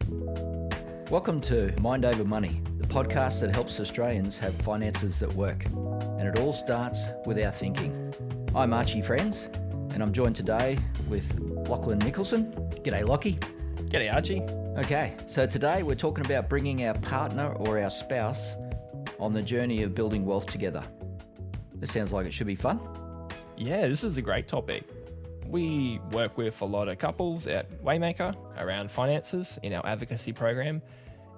Welcome to Mind Over Money, the podcast that helps Australians have finances that work. And it all starts with our thinking. I'm Archie, friends, and I'm joined today with Lachlan Nicholson. G'day, Lockie. G'day, Archie. Okay, so today we're talking about bringing our partner or our spouse on the journey of building wealth together. This sounds like it should be fun. Yeah, this is a great topic. We work with a lot of couples at Waymaker around finances in our advocacy program.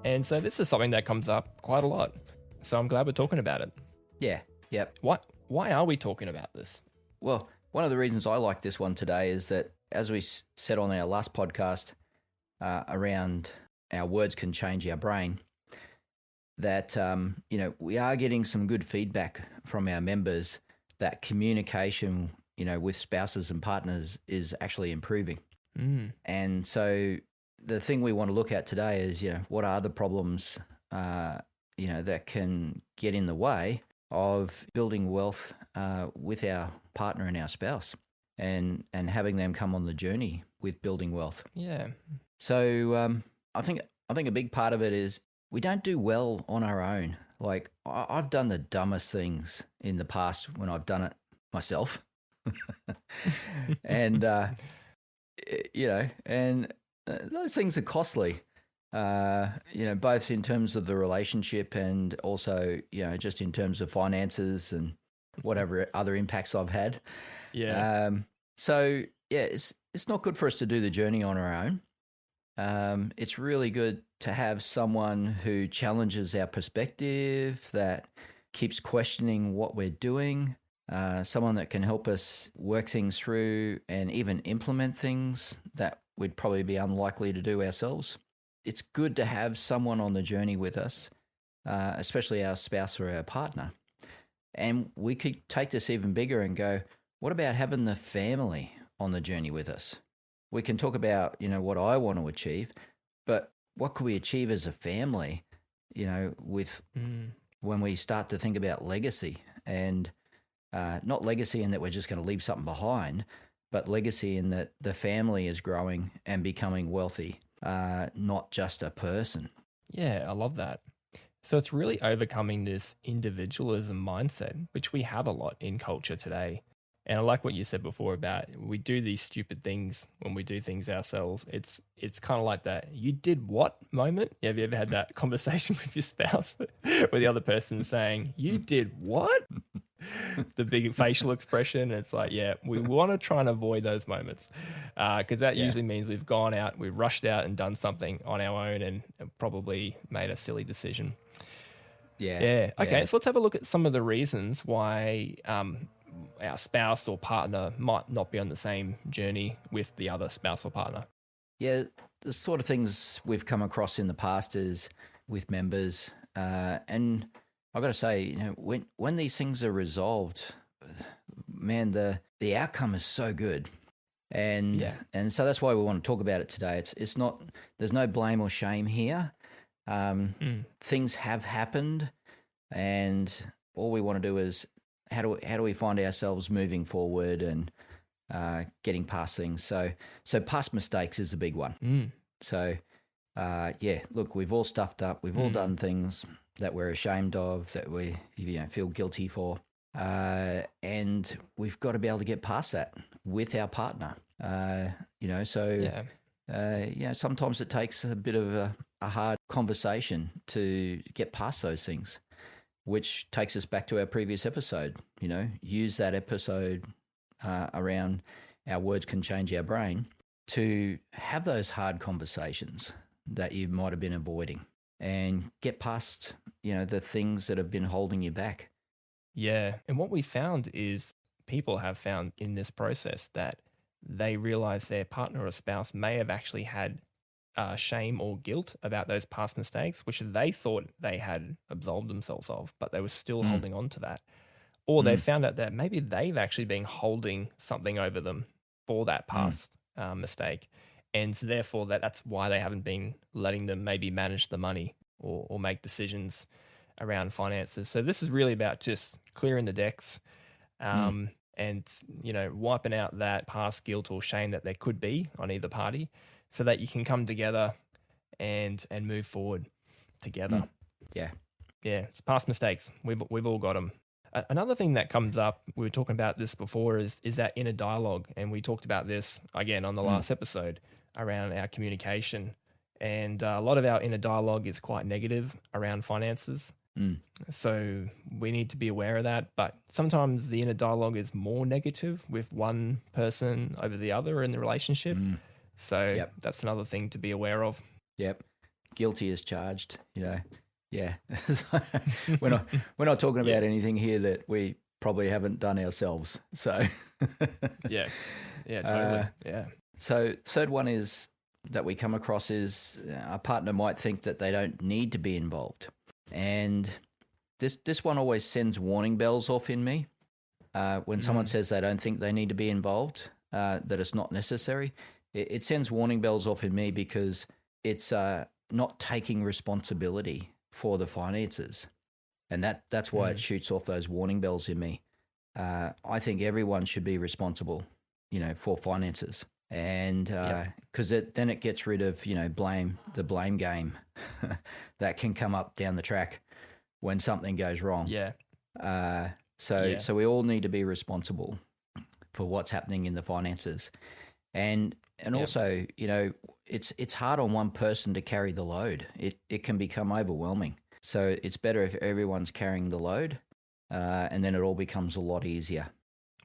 And so this is something that comes up quite a lot. So I'm glad we're talking about it. Yeah, yep. Why are we talking about this? Well, one of the reasons I like this one today is that, as we said on our last podcast around our words can change our brain, that, we are getting some good feedback from our members that communication, with spouses and partners is actually improving. And so the thing we want to look at today is, what are the problems, that can get in the way of building wealth with our partner and our spouse and having them come on the journey with building wealth. Yeah. So I think a big part of it is we don't do well on our own. Like I've done the dumbest things in the past when I've done it myself. And, those things are costly, both in terms of the relationship and also, just in terms of finances and whatever other impacts I've had. Yeah. It's not good for us to do the journey on our own. It's really good to have someone who challenges our perspective, that keeps questioning what we're doing, someone that can help us work things through and even implement things that we'd probably be unlikely to do ourselves. It's good to have someone on the journey with us, especially our spouse or our partner. And we could take this even bigger and go, what about having the family on the journey with us? We can talk about, what I want to achieve, but what could we achieve as a family, with when we start to think about legacy, and not legacy in that we're just going to leave something behind, but legacy in that the family is growing and becoming wealthy, not just a person. Yeah, I love that. So it's really overcoming this individualism mindset, which we have a lot in culture today. And I like what you said before about we do these stupid things when we do things ourselves. It's kind of like that "you did what" moment. Have you ever had that conversation with your spouse where the other person saying, "You did what?" The big facial expression. It's like, yeah, we want to try and avoid those moments because that usually means we've gone out, we've rushed out and done something on our own and probably made a silly decision. Yeah. Okay, so let's have a look at some of the reasons why our spouse or partner might not be on the same journey with the other spouse or partner. Yeah, the sort of things we've come across in the past is with members, and I've got to say, when these things are resolved, man, the outcome is so good, and so that's why we want to talk about it today. It's not, there's no blame or shame here. Things have happened, and all we want to do is how do we find ourselves moving forward and getting past things. So past mistakes is the big one. So look, we've all stuffed up. We've all done things that we're ashamed of, that we feel guilty for, and we've got to be able to get past that with our partner. Sometimes it takes a bit of a hard conversation to get past those things, which takes us back to our previous episode. Use that episode around our words can change our brain to have those hard conversations that you might have been avoiding and get past, the things that have been holding you back. Yeah. And what we found is people have found in this process that they realize their partner or spouse may have actually had shame or guilt about those past mistakes, which they thought they had absolved themselves of, but they were still holding on to that. Or they found out that maybe they've actually been holding something over them for that past mistake. And so therefore that's why they haven't been letting them maybe manage the money or make decisions around finances. So this is really about just clearing the decks and, wiping out that past guilt or shame that there could be on either party so that you can come together and move forward together. Yeah. Yeah, it's past mistakes. We've all got them. Another thing that comes up, we were talking about this before, is that inner dialogue, and we talked about this again on the last episode around our communication. And a lot of our inner dialogue is quite negative around finances. So we need to be aware of that. But sometimes the inner dialogue is more negative with one person over the other in the relationship. So that's another thing to be aware of. Yep. Guilty as charged, Yeah. we're not talking about anything here that we probably haven't done ourselves. So Yeah, totally. Yeah. So third one is that we come across is a partner might think that they don't need to be involved. And this one always sends warning bells off in me. When someone says they don't think they need to be involved, that it's not necessary, it sends warning bells off in me because it's not taking responsibility for the finances. And that's why it shoots off those warning bells in me. I think everyone should be responsible, for finances. And because then it gets rid of, the blame game that can come up down the track when something goes wrong. Yeah. So we all need to be responsible for what's happening in the finances. And also, it's hard on one person to carry the load. It can become overwhelming. So it's better if everyone's carrying the load, and then it all becomes a lot easier.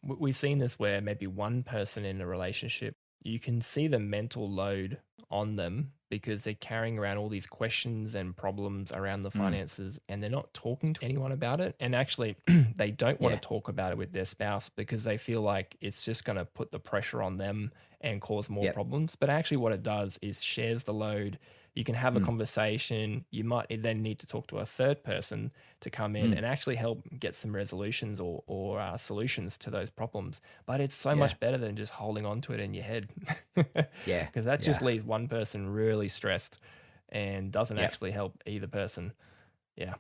We've seen this where maybe one person in a relationship, you can see the mental load on them because they're carrying around all these questions and problems around the finances and they're not talking to anyone about it. And actually, they don't want to talk about it with their spouse because they feel like it's just going to put the pressure on them and cause more problems. But actually what it does is shares the load. You can have a conversation. You might then need to talk to a third person to come in and actually help get some resolutions or solutions to those problems. But it's so much better than just holding on to it in your head. Because that just leaves one person really stressed and doesn't actually help either person. Yeah.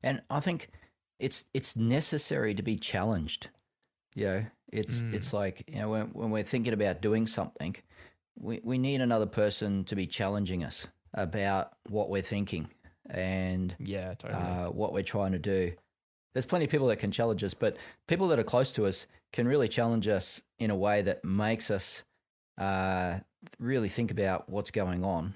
And I think it's necessary to be challenged. It's like, when we're thinking about doing something, we need another person to be challenging us about what we're thinking and what we're trying to do. There's plenty of people that can challenge us, but people that are close to us can really challenge us in a way that makes us really think about what's going on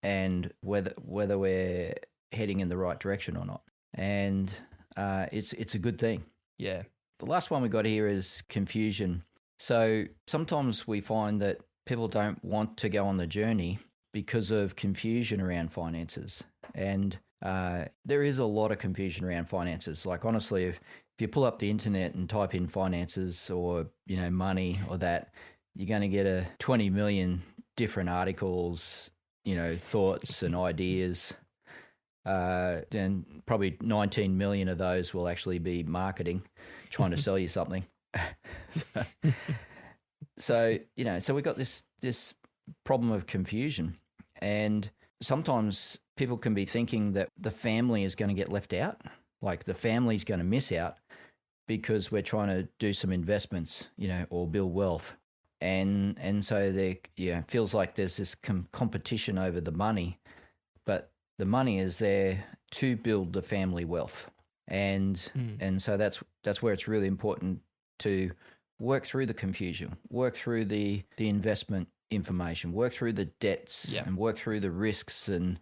and whether we're heading in the right direction or not. And it's a good thing. Yeah. The last one we got here is confusion. So sometimes we find that people don't want to go on the journey because of confusion around finances. And there is a lot of confusion around finances. Like, honestly, if you pull up the internet and type in finances or, money or that, you're going to get 20 million different articles, thoughts and ideas. And probably 19 million of those will actually be marketing, trying to sell you something. So we got this problem of confusion, and sometimes people can be thinking that the family is going to get left out, like the family's going to miss out because we're trying to do some investments, or build wealth. And so there, feels like there's this competition over the money, but the money is there to build the family wealth. And so that's where it's really important to work through the confusion, work through the investment information, work through the debts and work through the risks and,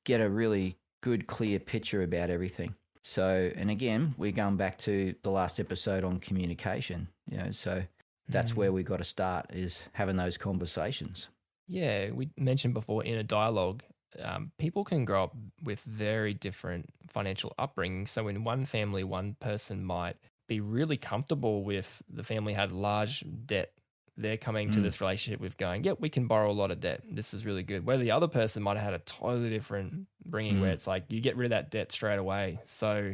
get a really good, clear picture about everything. So, and again, we're going back to the last episode on communication, so that's where we got to start, is having those conversations. Yeah, we mentioned before inner dialogue. People can grow up with very different financial upbringing. So in one family, one person might be really comfortable with the family had large debt. They're coming to this relationship with going, we can borrow a lot of debt. This is really good. Where the other person might have had a totally different bringing where it's like you get rid of that debt straight away. So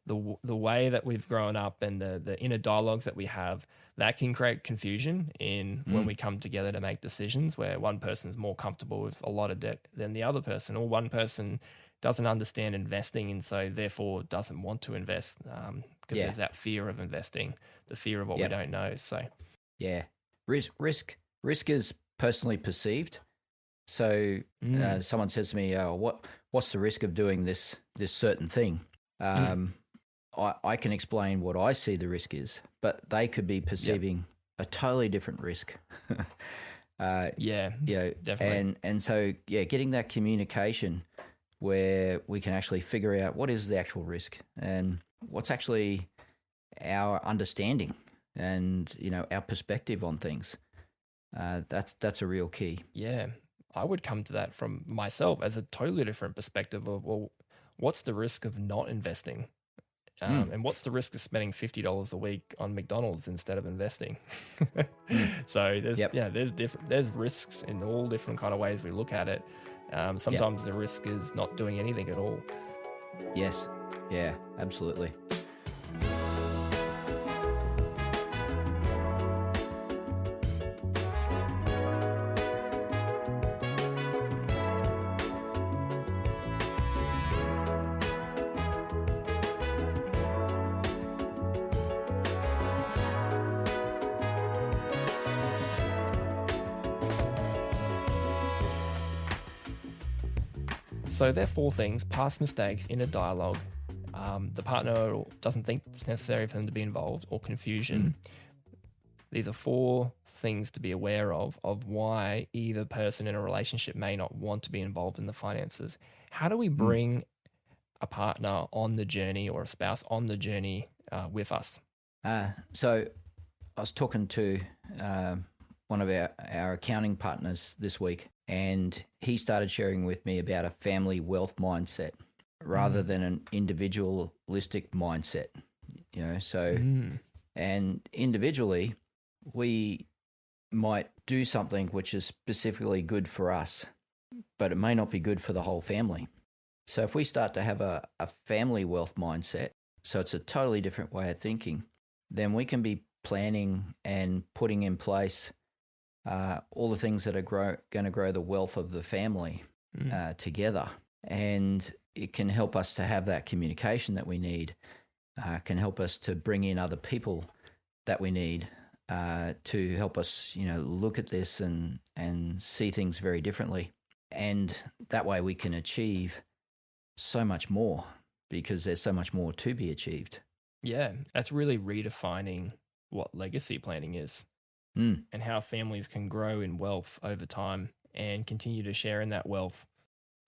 the way that we've grown up and the inner dialogues that we have, that can create confusion in when we come together to make decisions where one person's more comfortable with a lot of debt than the other person, or one person doesn't understand investing and so therefore doesn't want to invest because there's that fear of investing, the fear of what we don't know. So risk is personally perceived, So someone says to me, "Oh, what's the risk of doing this certain thing?" I can explain what I see the risk is, but they could be perceiving a totally different risk. Definitely. And so getting that communication where we can actually figure out what is the actual risk and what's actually our understanding and our perspective on things. That's a real key. Yeah, I would come to that from myself as a totally different perspective of, well, what's the risk of not investing? And what's the risk of spending $50 a week on McDonald's instead of investing? So there's risks in all different kind of ways we look at it. Sometimes the risk is not doing anything at all. Yes. Yeah, absolutely. So there are 4 things: past mistakes, inner dialogue, the partner doesn't think it's necessary for them to be involved, or confusion. These are 4 things to be aware of why either person in a relationship may not want to be involved in the finances. How do we bring a partner on the journey, or a spouse on the journey with us? So I was talking to one of our accounting partners this week, and he started sharing with me about a family wealth mindset rather than an individualistic mindset. And individually, we might do something which is specifically good for us, but it may not be good for the whole family. So if we start to have a family wealth mindset, so it's a totally different way of thinking, then we can be planning and putting in place all the things that are going to grow the wealth of the family together. And it can help us to have that communication that we need, can help us to bring in other people that we need to help us, look at this and see things very differently. And that way we can achieve so much more, because there's so much more to be achieved. Yeah, that's really redefining what legacy planning is. And how families can grow in wealth over time and continue to share in that wealth.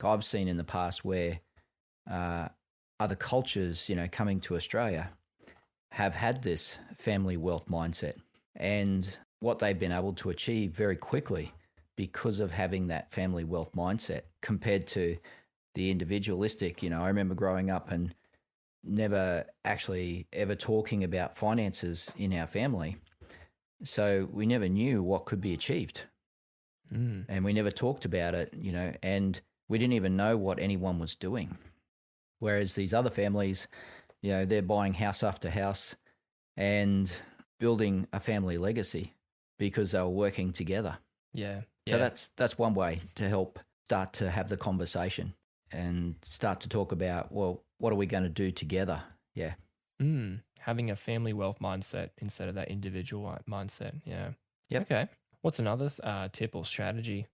I've seen in the past where other cultures, coming to Australia, have had this family wealth mindset, and what they've been able to achieve very quickly because of having that family wealth mindset compared to the individualistic. I remember growing up and never actually ever talking about finances in our family. So we never knew what could be achieved, and we never talked about it, and we didn't even know what anyone was doing. Whereas these other families, they're buying house after house and building a family legacy because they were working together. Yeah. So that's one way to help start to have the conversation and start to talk about, well, what are we going to do together? Yeah. Having a family wealth mindset instead of that individual mindset. Yeah. Yep. Okay. What's another tip or strategy?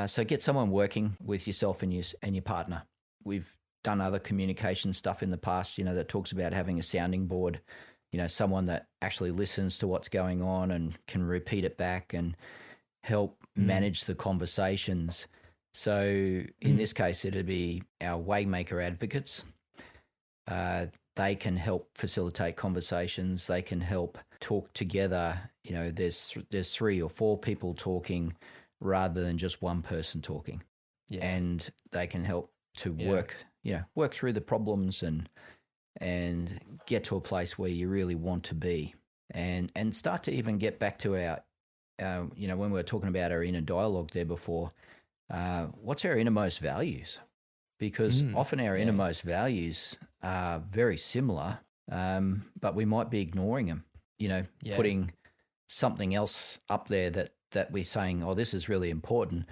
So get someone working with yourself and your partner. We've done other communication stuff in the past, that talks about having a sounding board, someone that actually listens to what's going on and can repeat it back and help manage the conversations. So in this case, it'd be our waymaker advocates. They can help facilitate conversations. They can help talk together. There's 3 or 4 people talking rather than just one person talking. Yeah. And they can help to work through the problems and get to a place where you really want to be, and start to even get back to our when we were talking about our inner dialogue there before, what's our innermost values? Because often our innermost values are very similar, but we might be ignoring them, putting something else up there that we're saying, oh, this is really important,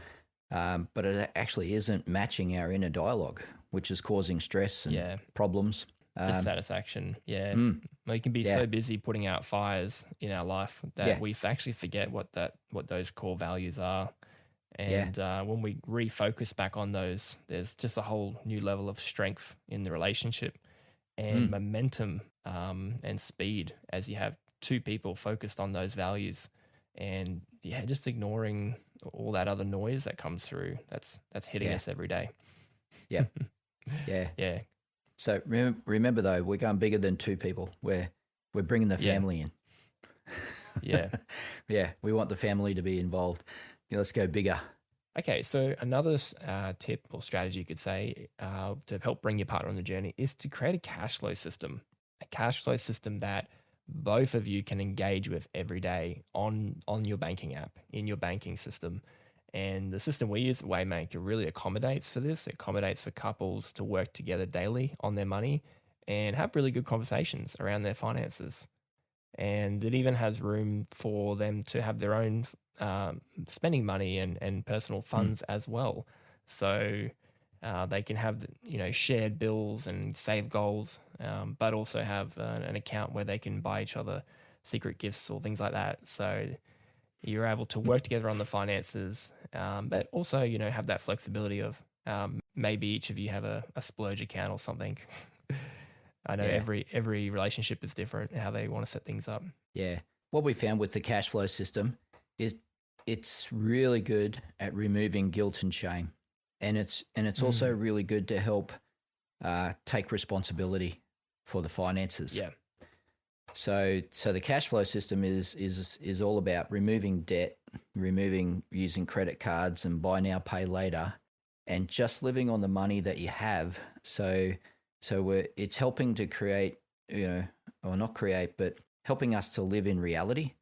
but it actually isn't matching our inner dialogue, which is causing stress and problems. Dissatisfaction. We can be so busy putting out fires in our life that we actually forget what those core values are. And when we refocus back on those, there's just a whole new level of strength in the relationship and momentum and speed as you have two people focused on those values. And just ignoring all that other noise that comes through that's hitting us every day. Yeah. Yeah. So remember though, we're going bigger than two people. We're bringing the family in. Yeah. Yeah, we want the family to be involved. Let's go bigger. Okay, so another tip or strategy you could say to help bring your partner on the journey is to create a cash flow system. A cash flow system that both of you can engage with every day on your banking app, in your banking system. And the system we use at Waymaker really accommodates for this. It accommodates for couples to work together daily on their money and have really good conversations around their finances. And it even has room for them to have their own spending money and personal funds as well. So they can have shared bills and save goals, but also have an account where they can buy each other secret gifts or things like that. So you're able to work together on the finances, but also have that flexibility of maybe each of you have a splurge account or something. I know every relationship is different how they want to set things up. Yeah. What we found with the cash flow system is it's really good at removing guilt and shame. And it's also really good to help take responsibility for the finances. Yeah. So the cash flow system is all about removing debt, using credit cards and buy now, pay later, and just living on the money that you have. So it's helping to create, or not create, but helping us to live in reality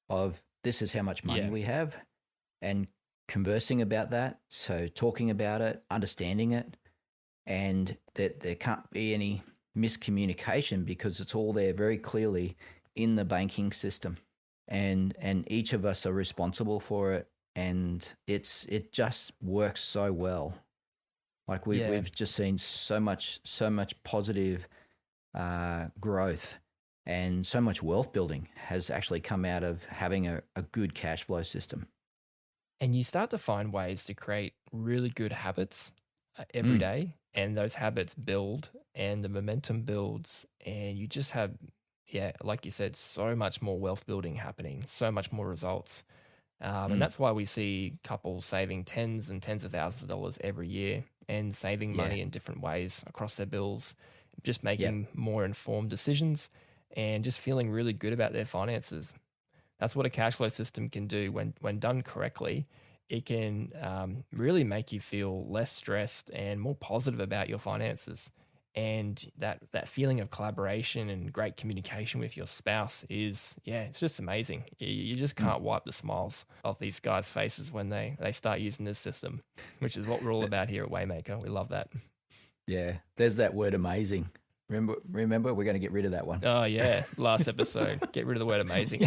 of this is how much money we have, and conversing about that. So talking about it, understanding it, and that there can't be any miscommunication because it's all there very clearly in the banking system, and each of us are responsible for it, and it just works so well. Like we've just seen so much positive growth and so much wealth building has actually come out of having a good cash flow system. And you start to find ways to create really good habits every day, and those habits build and the momentum builds, and you just have, like you said, so much more wealth building happening, so much more results. And that's why we see couples saving tens and tens of thousands of dollars every year and saving money in different ways across their bills, just making more informed decisions and just feeling really good about their finances. That's what a cash flow system can do when done correctly. It can really make you feel less stressed and more positive about your finances. And that feeling of collaboration and great communication with your spouse is, it's just amazing. You just can't wipe the smiles off these guys' faces when they start using this system, which is what we're all about here at Waymaker. We love that. Yeah. There's that word amazing. Remember, we're going to get rid of that one. Oh, yeah. Last episode. Get rid of the word amazing.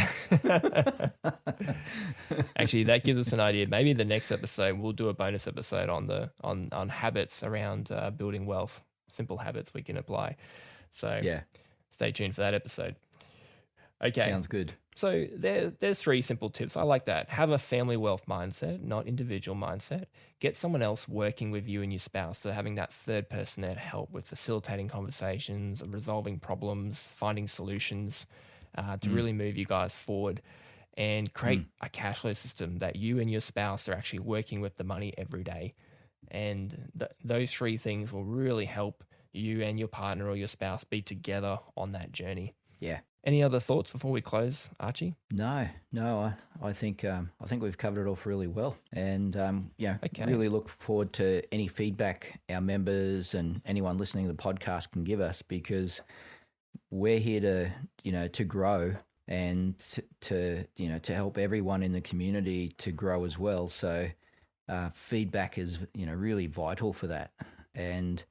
Actually, that gives us an idea. Maybe the next episode, we'll do a bonus episode on habits around building wealth, simple habits we can apply. So stay tuned for that episode. Okay. Sounds good. So there's 3 simple tips. I like that. Have a family wealth mindset, not individual mindset. Get someone else working with you and your spouse. So having that third person there to help with facilitating conversations, resolving problems, finding solutions to really move you guys forward, and create a cash flow system that you and your spouse are actually working with the money every day. And those 3 things will really help you and your partner or your spouse be together on that journey. Yeah. Any other thoughts before we close, Archie? No. I think we've covered it off really well, and really look forward to any feedback our members and anyone listening to the podcast can give us, because we're here to grow and to help everyone in the community to grow as well. So feedback is really vital for that, and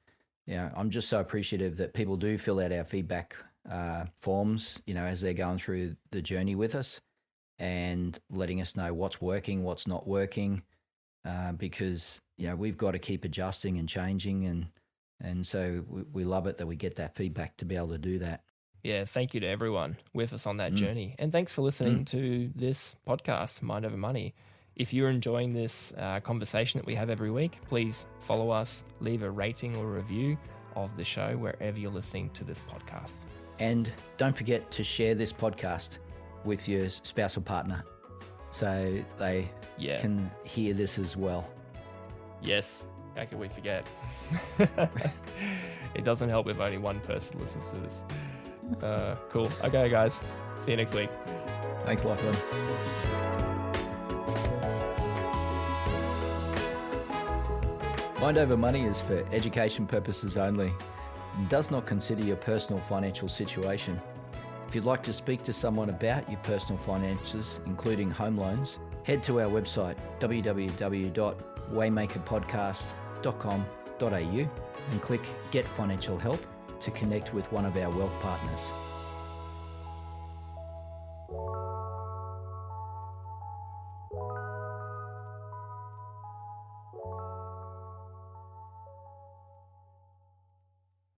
I'm just so appreciative that people do fill out our feedback forms, as they're going through the journey with us and letting us know what's working, what's not working, because we've got to keep adjusting and changing, and so we love it that we get that feedback to be able to do that. Yeah, thank you to everyone with us on that journey, and thanks for listening to this podcast, Mind Over Money. If you're enjoying this conversation that we have every week, please follow us, leave a rating or review of the show wherever you're listening to this podcast. And don't forget to share this podcast with your spouse or partner so they can hear this as well. Yes, how can we forget? It doesn't help if only one person listens to this. Cool. Okay, guys. See you next week. Thanks, Lachlan. Mind Over Money is for education purposes only and does not consider your personal financial situation. If you'd like to speak to someone about your personal finances, including home loans, head to our website www.waymakerpodcast.com.au and click Get Financial Help to connect with one of our wealth partners.